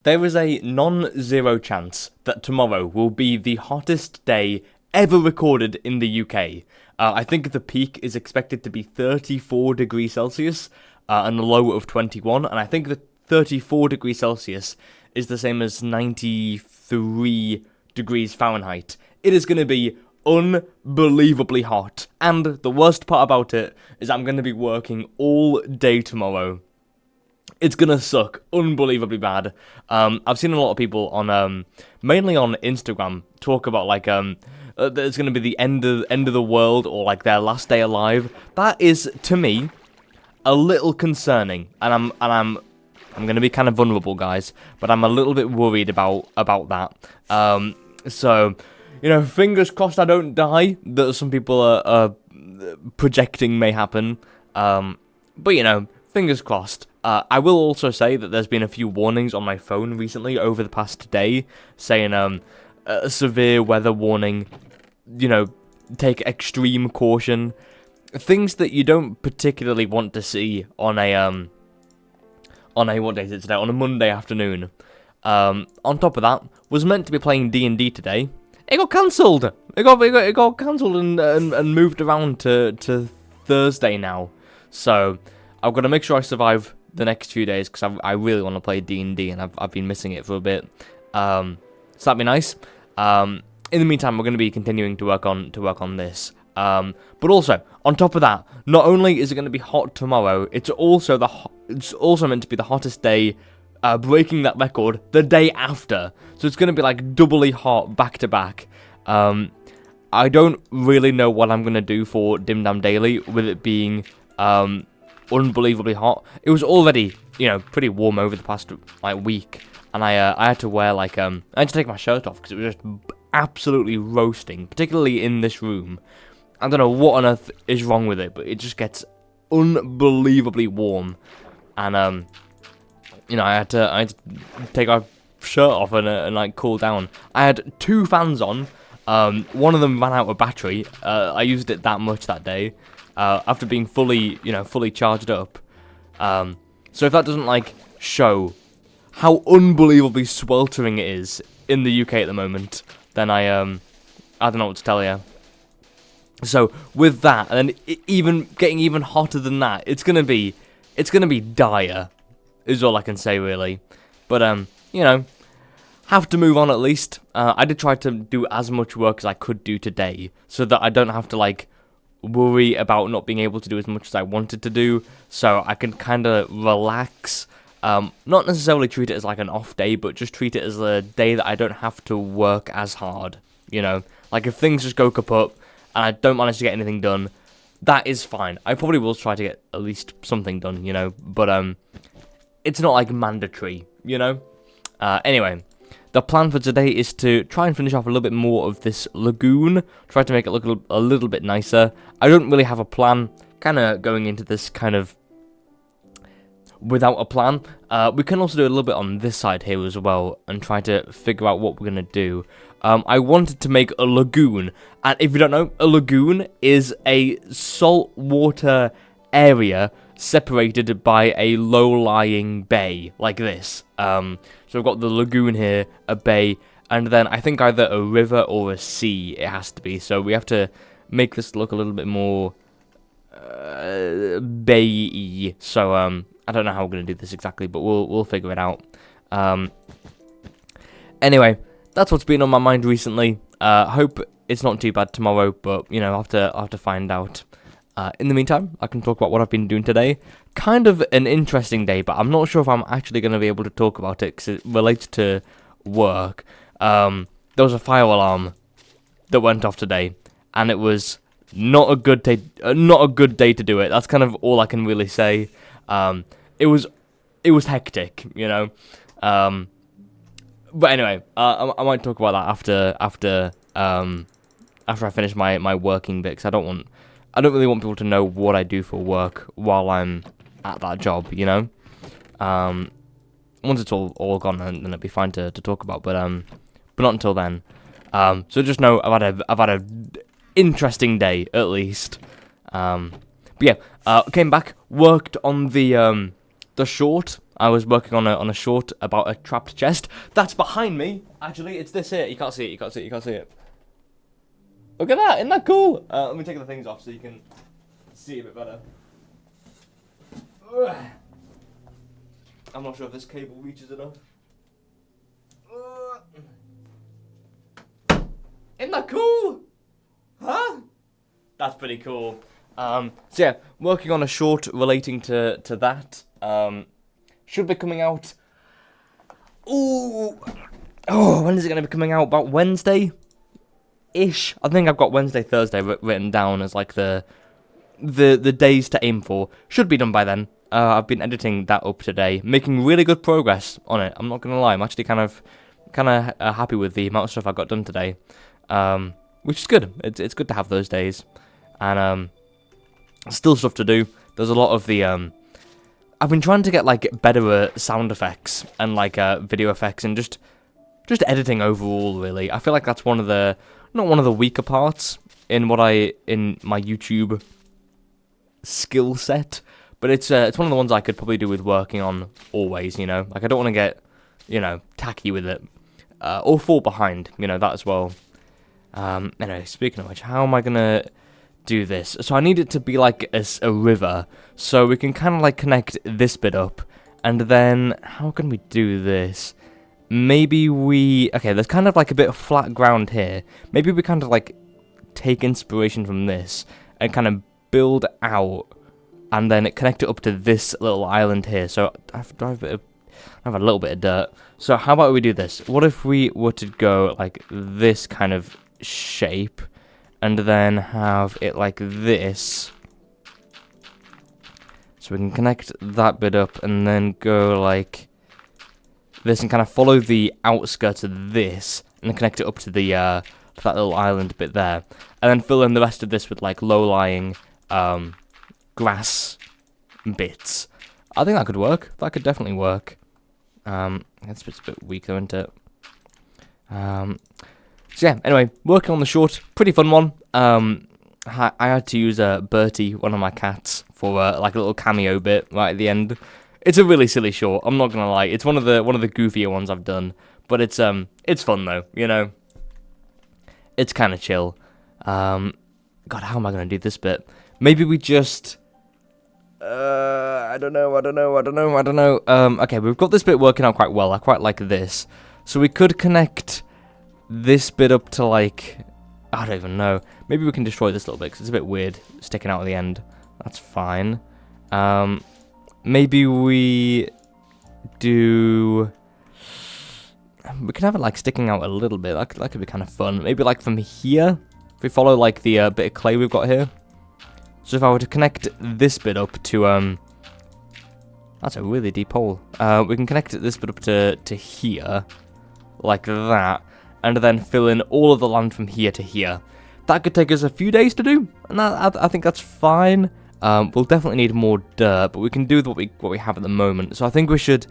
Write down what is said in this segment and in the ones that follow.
There is a non-zero chance that tomorrow will be the hottest day ever recorded in the UK. I think the peak is expected to be 34 degrees Celsius and a low of 21, and I think the 34 degrees Celsius is the same as 93 degrees Fahrenheit. It is going to be unbelievably hot, and the worst part about it is I'm going to be working all day tomorrow. It's gonna suck unbelievably bad. I've seen a lot of people on, mainly on Instagram, talk about like that it's gonna be the end of the world or like their last day alive. That is to me a little concerning, and I'm gonna be kind of vulnerable, guys, but I'm a little bit worried about that. So fingers crossed I don't die. That some people are projecting may happen. But fingers crossed. I will also say that there's been a few warnings on my phone recently over the past day saying a severe weather warning, take extreme caution. Things that you don't particularly want to see on a what day is it today? On a Monday afternoon. On top of that, was meant to be playing D&D today. It got cancelled. It got cancelled and moved around to Thursday now. So I've got to make sure I survive the next few days because I really want to play D&D and I've been missing it for a bit. So that'd be nice. In the meantime, we're going to be continuing to work on this. But also on top of that, not only is it going to be hot tomorrow, it's also meant to be the hottest day, breaking that record the day after. So it's going to be like doubly hot back to back. I don't really know what I'm going to do for DimDamDaily with it being unbelievably hot. It was already, pretty warm over the past week, and I had to wear I had to take my shirt off because it was just absolutely roasting, particularly in this room. I don't know what on earth is wrong with it, but it just gets unbelievably warm, and I had to take our shirt off and cool down. I had 2 fans on. One of them ran out of battery. I used it that much that day. After being fully charged up. So if that doesn't, show how unbelievably sweltering it is in the UK at the moment, then I don't know what to tell you. So with that, and then even getting even hotter than that, it's gonna be dire, is all I can say really. But have to move on at least. I did try to do as much work as I could do today, so that I don't have to worry about not being able to do as much as I wanted to do, so I can kind of relax. Not necessarily treat it as an off day, but just treat it as a day that I don't have to work as hard, if things just go kaput and I don't manage to get anything done, that is fine. I probably will try to get at least something done, but it's not mandatory, anyway. The plan for today is to try and finish off a little bit more of this lagoon, try to make it look a little bit nicer. I don't really have a plan, kind of going into this kind of without a plan. We can also do a little bit on this side here as well and try to figure out what we're going to do. I wanted to make a lagoon, and if you don't know, a lagoon is a saltwater area separated by a low-lying bay, like this. So we've got the lagoon here, a bay, and then I think either a river or a sea it has to be. So we have to make this look a little bit more bay-y. So I don't know how we're going to do this exactly, but we'll figure it out. Anyway, that's what's been on my mind recently. Hope it's not too bad tomorrow, but I'll have to find out. In the meantime, I can talk about what I've been doing today. Kind of an interesting day, but I'm not sure if I'm actually going to be able to talk about it because it relates to work. There was a fire alarm that went off today, and it was not a good day. Not a good day to do it. That's kind of all I can really say. It was hectic, But anyway, I might talk about that after I finish my working bit, because I don't really want people to know what I do for work while I'm at that job, Once it's all gone, then it'll be fine to talk about, but not until then. So just know I've had a interesting day at least. But yeah, came back, worked on the short. I was working on a short about a trapped chest. That's behind me. Actually, it's this here. You can't see it. You can't see it. You can't see it. Look at that. Isn't that cool? Let me take the things off so you can see a bit better. Ugh. I'm not sure if this cable reaches enough. Isn't that cool? Huh? That's pretty cool. So yeah, working on a short relating to that. Should be coming out. Ooh. Oh, when is it going to be coming out? About Wednesday-ish. I think I've got Wednesday, Thursday written down as like the days to aim for. Should be done by then. I've been editing that up today, making really good progress on it. I'm not gonna lie. I'm actually kind of happy with the amount of stuff I got done today, which is good. It's good to have those days, and still stuff to do. There's a lot of the I've been trying to get like better sound effects and like video effects and just editing overall. Really, I feel like that's not one of the weaker parts in my YouTube skill set. But it's one of the ones I could probably do with working on always, you know? Like, I don't want to get, tacky with it. Or fall behind, that as well. Anyway, speaking of which, how am I going to do this? So I need it to be like a river. So we can kind of like connect this bit up. And then, how can we do this? Maybe okay, there's kind of like a bit of flat ground here. Maybe we kind of like take inspiration from this and kind of build out. And then connect it up to this little island here. So I have a little bit of dirt. So how about we do this? What if we were to go like this kind of shape, and then have it like this? So we can connect that bit up, and then go like this, and kind of follow the outskirts of this, and then connect it up to the that little island bit there, and then fill in the rest of this with like low-lying grass bits. I think that could work. That could definitely work. It's a bit weaker, isn't it? So yeah, anyway, working on the short, pretty fun one. I had to use Bertie, one of my cats, for like a little cameo bit right at the end. It's a really silly short, I'm not gonna lie. It's one of the goofier ones I've done, but it's fun though, It's kind of chill. God, how am I gonna do this bit? Maybe we just... I don't know. Okay, we've got this bit working out quite well. I quite like this. So we could connect this bit up to, like... I don't even know. Maybe we can destroy this little bit, because it's a bit weird sticking out at the end. That's fine. Maybe we do... We can have it, like, sticking out a little bit. That could be kind of fun. Maybe, like, from here, if we follow, like, the bit of clay we've got here. So if I were to connect this bit up to, that's a really deep hole. We can connect this bit up to here, like that, and then fill in all of the land from here to here. That could take us a few days to do, and I think that's fine. We'll definitely need more dirt, but we can do what we have at the moment. So I think we should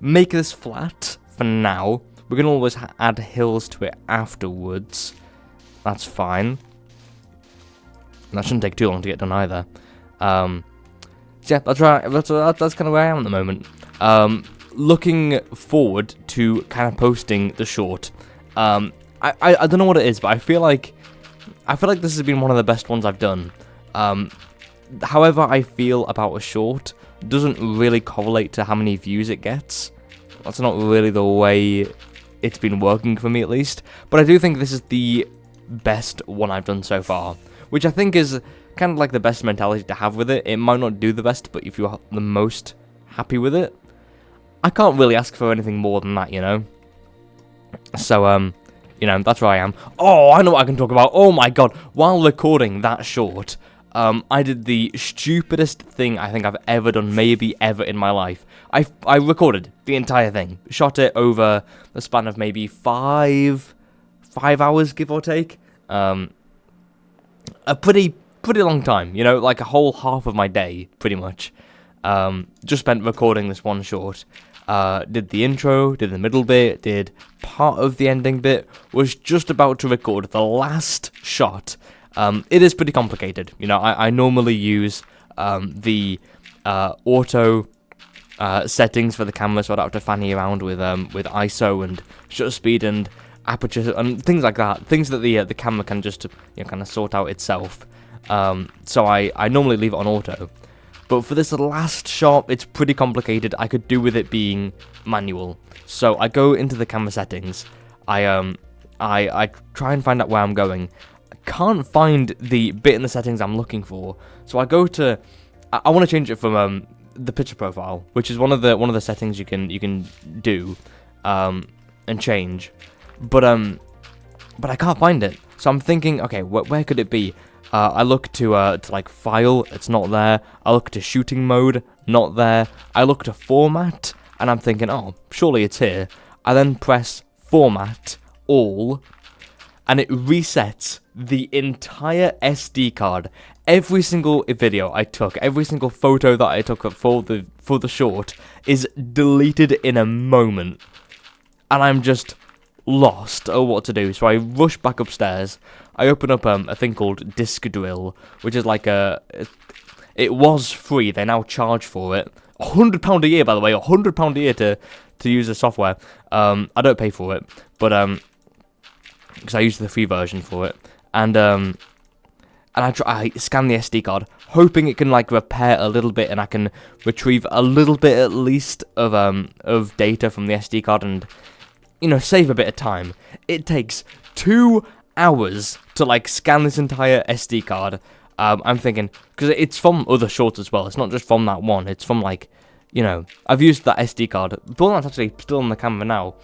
make this flat for now. We can always add hills to it afterwards. That's fine. And that shouldn't take too long to get done either. So yeah, that's right. That's kind of where I am at the moment. Looking forward to kind of posting the short. I don't know what it is, but I feel like this has been one of the best ones I've done. However I feel about a short doesn't really correlate to how many views it gets. That's not really the way it's been working for me, at least. But I do think this is the best one I've done so far, which I think is kind of like the best mentality to have with it. It might not do the best, but if you're the most happy with it, I can't really ask for anything more than that, So, that's where I am. Oh, I know what I can talk about. Oh my god, while recording that short, I did the stupidest thing I think I've ever done, maybe ever in my life. I recorded the entire thing, shot it over the span of maybe 5 hours, give or take. A pretty long time, like a whole half of my day, pretty much. Just spent recording this one short. Did the intro, did the middle bit, did part of the ending bit, was just about to record the last shot. It is pretty complicated, I normally use the auto settings for the camera, so I don't have to fanny around with ISO and shutter speed and aperture and things like that. Things that the camera can just kind of sort out itself. So I normally leave it on auto. But for this last shot, it's pretty complicated. I could do with it being manual. So I go into the camera settings. I try and find out where I'm going. I can't find the bit in the settings I'm looking for. So I go to. I want to change it from the picture profile, which is one of the settings you can do and change. But I can't find it. So I'm thinking, okay, where could it be? I look to like file, it's not there. I look to shooting mode, not there. I look to format, and I'm thinking, oh, surely it's here. I then press format all, and it resets the entire SD card. Every single video I took, every single photo that I took for the short is deleted in a moment, and I'm just lost at what to do. So I rush back upstairs. I open up a thing called Disk Drill, which is like it was free. They now charge for it. £100 a year, by the way. £100 a year to use the software. I don't pay for it, but because I use the free version for it, and I scan the SD card, hoping it can like repair a little bit, and I can retrieve a little bit at least of data from the SD card, and save a bit of time. It takes 2 hours to like scan this entire SD card. I'm thinking, because it's from other shorts as well, it's not just from that one, it's from like, I've used that SD card, the one that's actually still on the camera now,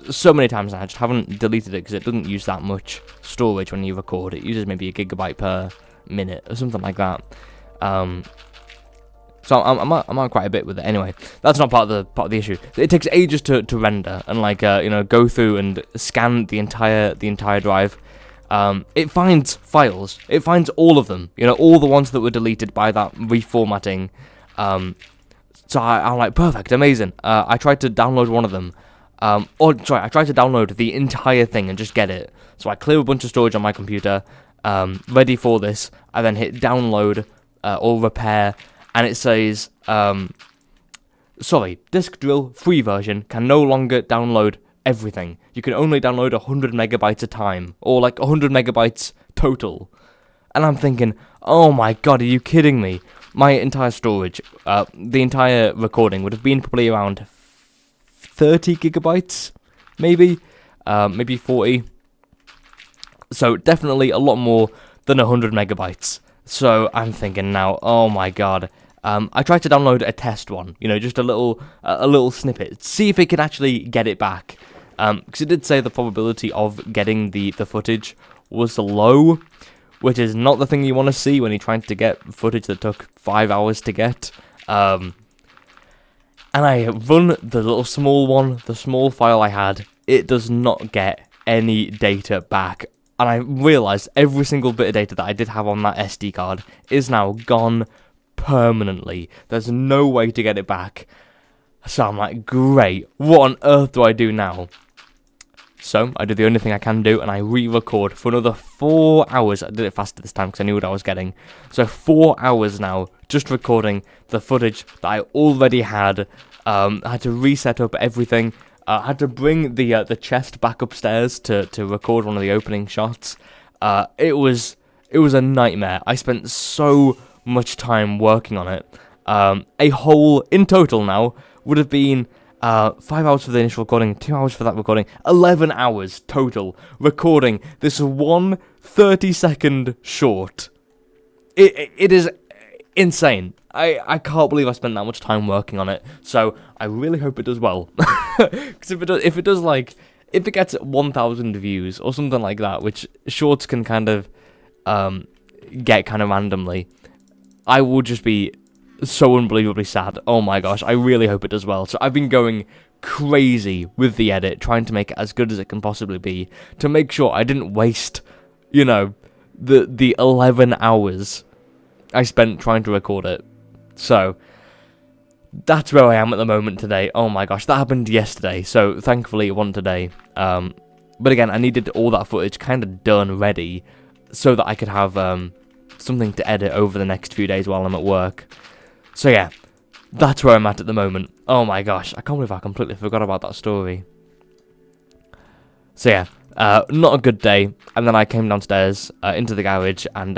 so many times now. I just haven't deleted it because it doesn't use that much storage when you record. It uses maybe a gigabyte per minute or something like that. So I'm on quite a bit with it anyway. That's not part of the issue. It takes ages to render and like go through and scan the entire drive. It finds files. It finds all of them. All the ones that were deleted by that reformatting. So I'm like, perfect, amazing. I tried to download one of them. I tried to download the entire thing and just get it. So I clear a bunch of storage on my computer, ready for this. I then hit download or repair. And it says, sorry, Disk Drill free version can no longer download everything. You can only download 100 megabytes a time, or like 100 megabytes total. And I'm thinking, oh my god, are you kidding me? My entire storage, the entire recording would have been probably around 30 gigabytes, maybe 40. So definitely a lot more than 100 megabytes. So I'm thinking now, oh my god. I tried to download a test one, just a little snippet, see if it could actually get it back. Because it did say the probability of getting the footage was low, which is not the thing you want to see when you're trying to get footage that took 5 hours to get. And I run the little small one, the small file I had, it does not get any data back. And I realised every single bit of data that I did have on that SD card is now gone permanently. There's no way to get it back. So I'm like, great, what on earth do I do now? So I do the only thing I can do, and I re-record for another 4 hours. I did it faster this time because I knew what I was getting. So 4 hours now, just recording the footage that I already had. I had to reset up everything. I had to bring the chest back upstairs to record one of the opening shots. It was a nightmare. I spent so much time working on it. A whole, in total now, would have been 5 hours for the initial recording, 2 hours for that recording, 11 hours total recording this one 30-second short. It is insane. I can't believe I spent that much time working on it. So I really hope it does well. Because if it gets 1,000 views or something like that, which shorts can kind of get kind of randomly, I will just be so unbelievably sad. Oh my gosh, I really hope it does well. So I've been going crazy with the edit, trying to make it as good as it can possibly be, to make sure I didn't waste, the 11 hours I spent trying to record it. So that's where I am at the moment today. Oh my gosh, that happened yesterday, so thankfully it wasn't today. But again, I needed all that footage kind of done, ready, so that I could have something to edit over the next few days while I'm at work. So yeah, That's where I'm at the moment. Oh my gosh, I can't believe I completely forgot about that story. So yeah, not a good day. And then I came downstairs into the garage, and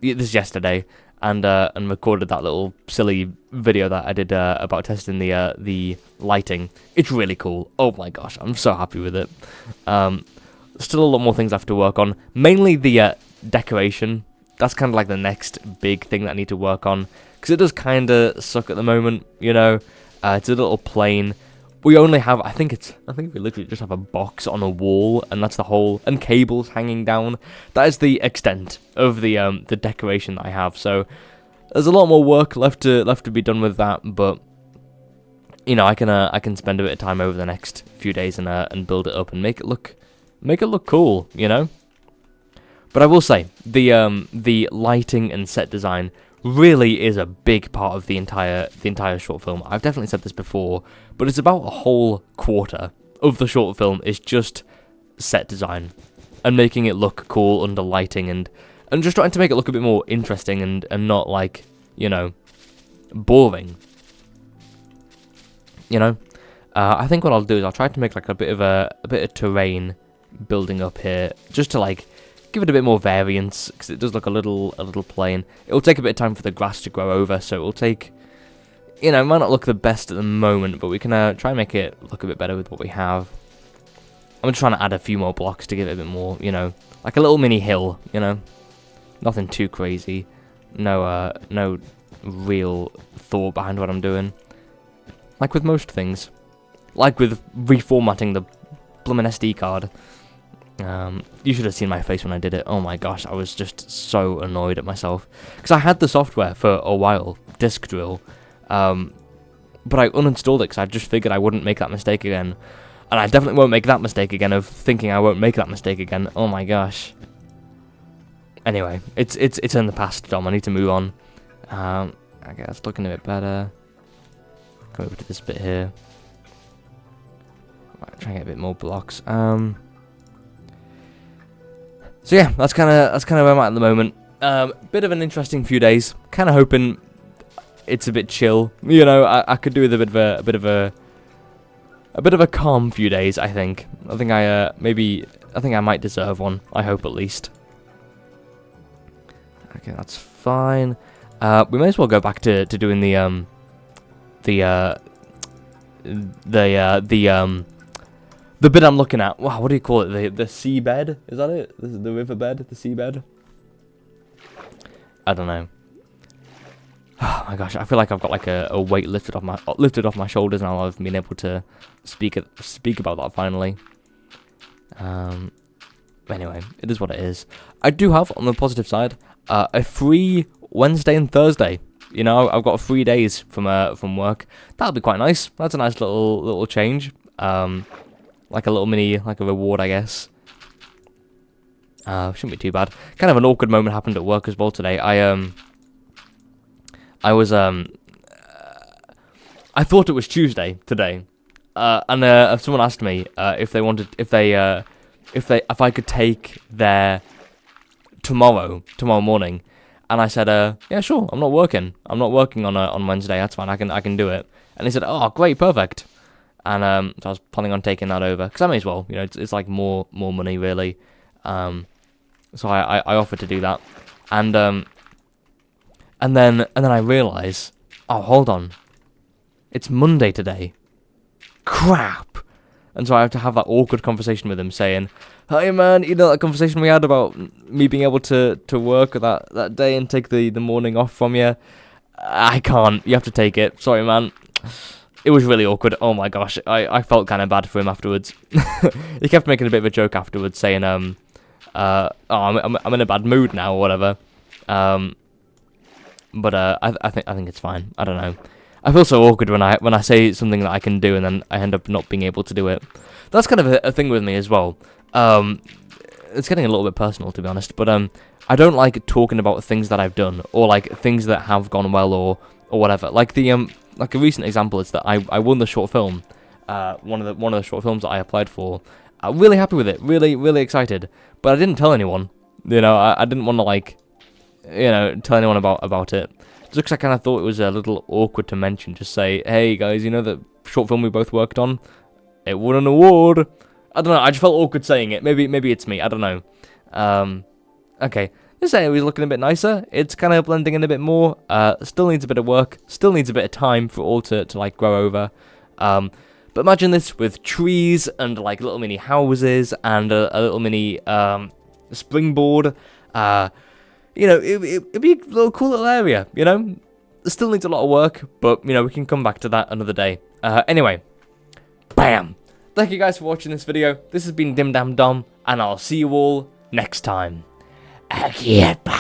this is yesterday, and recorded that little silly video that I did about testing the lighting. It's really cool. Oh my gosh, I'm so happy with it. Still a lot more things I have to work on. Mainly the decoration. That's kind of like the next big thing that I need to work on, because it does kind of suck at the moment, you know. It's a little plain. We only have, I think we literally just have a box on a wall, and that's the whole, and cables hanging down. That is the extent of the decoration that I have. So there's a lot more work left to be done with that, but you know, I can spend a bit of time over the next few days and build it up and make it look cool, you know. But I will say the lighting and set design really is a big part of the entire short film. I've definitely said this before, but it's about a whole quarter of the short film is just set design and making it look cool under lighting, and just trying to make it look a bit more interesting and not like, you know, boring. You know, I think what I'll do is I'll try to make like a bit of terrain building up here, just to like give it a bit more variance, because it does look a little plain. It will take a bit of time for the grass to grow over, so it will take, you know, it might not look the best at the moment, but we can try and make it look a bit better with what we have. I'm just trying to add a few more blocks to give it a bit more, you know, like a little mini hill, you know, nothing too crazy, no real thought behind what I'm doing, like with most things, like with reformatting the bloomin' SD card. You should have seen my face when I did it. Oh my gosh, I was just so annoyed at myself, because I had the software for a while, Disk Drill, but I uninstalled it because I just figured I wouldn't make that mistake again, and I definitely won't make that mistake again of thinking I won't make that mistake again. Oh my gosh. Anyway, it's in the past, Dom. I need to move on. Okay, that's looking a bit better. Come over to this bit here. Right, try and get a bit more blocks. So yeah, that's kind of where I'm at the moment. Bit of an interesting few days. Kind of hoping it's a bit chill. You know, I could do with a bit of a calm few days. I think I might deserve one. I hope at least. Okay, that's fine. We may as well go back to doing the bit I'm looking at. Wow, what do you call it? The seabed? Is that it? The riverbed? The seabed? I don't know. Oh my gosh, I feel like I've got like a weight lifted off my shoulders now. I've been able to speak about that finally. Anyway, it is what it is. I do have, on the positive side, a free Wednesday and Thursday. You know, I've got 3 days from work. That'll be quite nice. That's a nice little change. Like a little mini, like a reward, I guess. Shouldn't be too bad. Kind of an awkward moment happened at work as well today. I thought it was Tuesday today, and someone asked me if I could take their tomorrow morning, and I said, yeah, sure. I'm not working on Wednesday. That's fine. I can do it. And he said, oh, great, perfect. And so I was planning on taking that over, because I may as well, you know, it's like more money really. So I offered to do that, and then I realise, oh, hold on, it's Monday today. Crap. And so I have to have that awkward conversation with him, saying, hey man, you know that conversation we had about me being able to work that day and take the morning off from you? I can't. You have to take it. Sorry, man. It was really awkward. Oh my gosh, I felt kind of bad for him afterwards. He kept making a bit of a joke afterwards, saying, oh, I'm in a bad mood now or whatever. But I think it's fine. I don't know. I feel so awkward when I say something that I can do and then I end up not being able to do it. That's kind of a thing with me as well. It's getting a little bit personal, to be honest, but I don't like talking about things that I've done, or like things that have gone well, or whatever. Like like a recent example is that I won the short film, one of the short films that I applied for. I'm really happy with it, really excited, but I didn't tell anyone. You know, I didn't want to, like, you know, tell anyone about it. Just 'cause I kind of thought it was a little awkward to mention. Just say, hey guys, you know the short film we both worked on? It won an award. I don't know, I just felt awkward saying it. Maybe it's me, I don't know. Okay. This area is looking a bit nicer. It's kind of blending in a bit more. Still needs a bit of work. Still needs a bit of time for it all to like grow over. But imagine this with trees and like little mini houses and a little mini springboard. You know, it'd be a little cool little area, you know? It still needs a lot of work, but, you know, we can come back to that another day. Anyway, bam! Thank you guys for watching this video. This has been DimDamDom, and I'll see you all next time. Okay, bye.